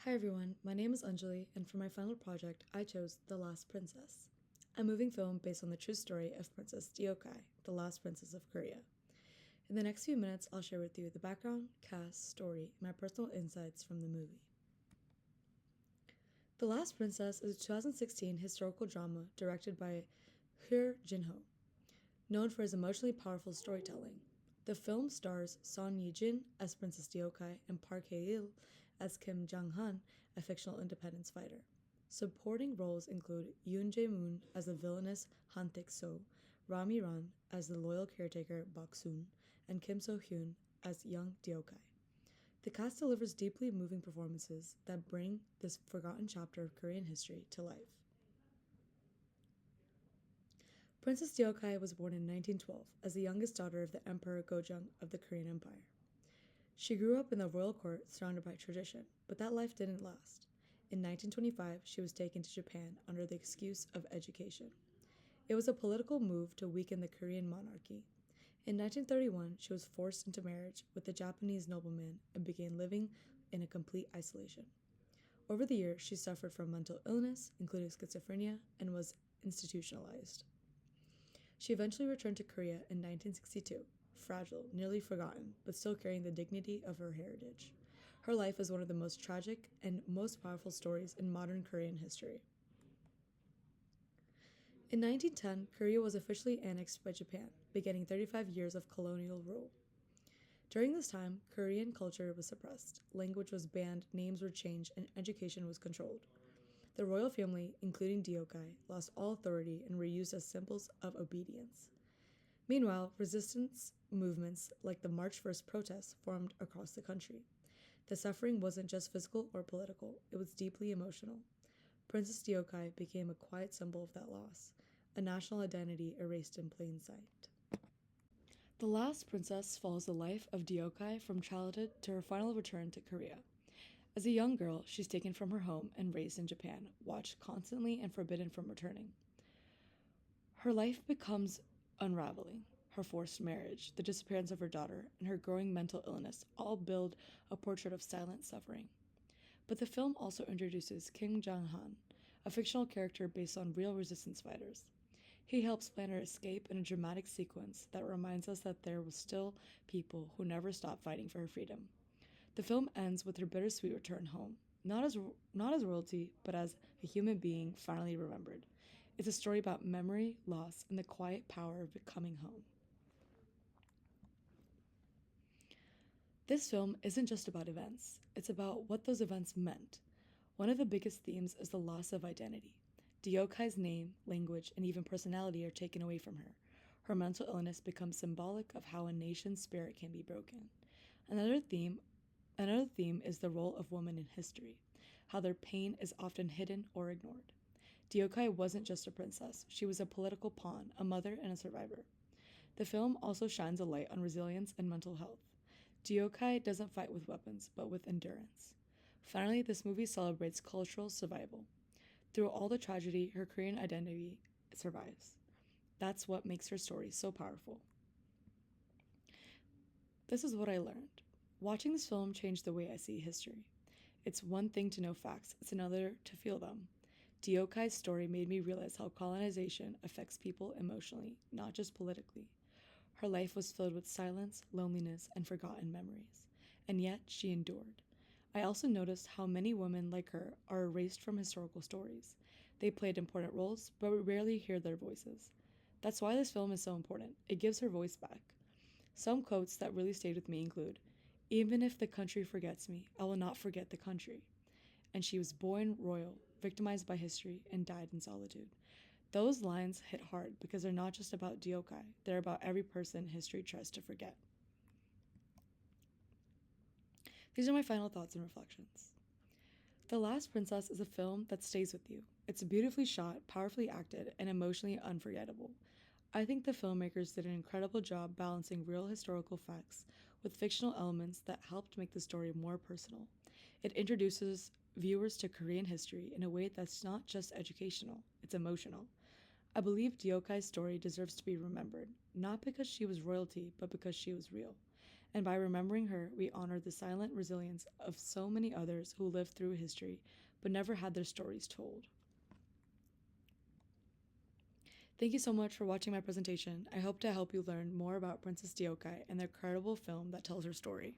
Hi everyone, my name is Anjali, and for my final project, I chose The Last Princess, a moving film based on the true story of Princess Deokai, the last princess of Korea. In the next few minutes, I'll share with you the background, cast, story, and my personal insights from the movie. The Last Princess is a 2016 historical drama directed by Hur Jin-ho, known for his emotionally powerful storytelling. The film stars Son Ye-jin as Princess Deokai and Park Hae-il as Kim Jang-han, a fictional independence fighter. Supporting roles include Yoon Jae-moon as the villainous Han Taek-so, Rami Ran as the loyal caretaker Bak-soon, and Kim So-hyun as young Deokai. The cast delivers deeply moving performances that bring this forgotten chapter of Korean history to life. Princess Deokai was born in 1912 as the youngest daughter of the Emperor Gojong of the Korean Empire. She grew up in the royal court surrounded by tradition, but that life didn't last. In 1925, she was taken to Japan under the excuse of education. It was a political move to weaken the Korean monarchy. In 1931, she was forced into marriage with a Japanese nobleman and began living in a complete isolation. Over the years, she suffered from mental illness, including schizophrenia, and was institutionalized. She eventually returned to Korea in 1962, fragile, nearly forgotten, but still carrying the dignity of her heritage. Her life is one of the most tragic and most powerful stories in modern Korean history. In 1910, Korea was officially annexed by Japan, beginning 35 years of colonial rule. During this time, Korean culture was suppressed, language was banned, names were changed, and education was controlled. The royal family, including Deokai, lost all authority and were used as symbols of obedience. Meanwhile, resistance movements like the March 1st protests formed across the country. The suffering wasn't just physical or political, it was deeply emotional. Princess Deokai became a quiet symbol of that loss, a national identity erased in plain sight. The Last Princess follows the life of Deokai from childhood to her final return to Korea. As a young girl, she's taken from her home and raised in Japan, watched constantly and forbidden from returning. Her life becomes unraveling. Her forced marriage, the disappearance of her daughter, and her growing mental illness all build a portrait of silent suffering. But the film also introduces Kim Jang-han, a fictional character based on real resistance fighters. He helps plan her escape in a dramatic sequence that reminds us that there were still people who never stopped fighting for her freedom. The film ends with her bittersweet return home, not as royalty, but as a human being finally remembered. It's a story about memory, loss, and the quiet power of becoming home. This film isn't just about events, it's about what those events meant. One of the biggest themes is the loss of identity. Deokai's name, language, and even personality are taken away from her. Her mental illness becomes symbolic of how a nation's spirit can be broken. Another theme is the role of women in history, how their pain is often hidden or ignored. Deokai wasn't just a princess, she was a political pawn, a mother, and a survivor. The film also shines a light on resilience and mental health. Deokai doesn't fight with weapons, but with endurance. Finally, this movie celebrates cultural survival. Through all the tragedy, her Korean identity survives. That's what makes her story so powerful. This is what I learned. Watching this film changed the way I see history. It's one thing to know facts, it's another to feel them. Deokai's story made me realize how colonization affects people emotionally, not just politically. Her life was filled with silence, loneliness, and forgotten memories, and yet she endured. I also noticed how many women like her are erased from historical stories. They played important roles, but we rarely hear their voices. That's why this film is so important. It gives her voice back. Some quotes that really stayed with me include, "Even if the country forgets me, I will not forget the country." And she was born royal, victimized by history, and died in solitude. Those lines hit hard because they're not just about Deokai, they're about every person history tries to forget. These are my final thoughts and reflections. The Last Princess is a film that stays with you. It's beautifully shot, powerfully acted, and emotionally unforgettable. I think the filmmakers did an incredible job balancing real historical facts with fictional elements that helped make the story more personal. It introduces viewers to Korean history in a way that's not just educational, it's emotional. I believe Deokai's story deserves to be remembered, not because she was royalty, but because she was real. And by remembering her, we honor the silent resilience of so many others who lived through history but never had their stories told. Thank you so much for watching my presentation. I hope to help you learn more about Princess Diokai and the incredible film that tells her story.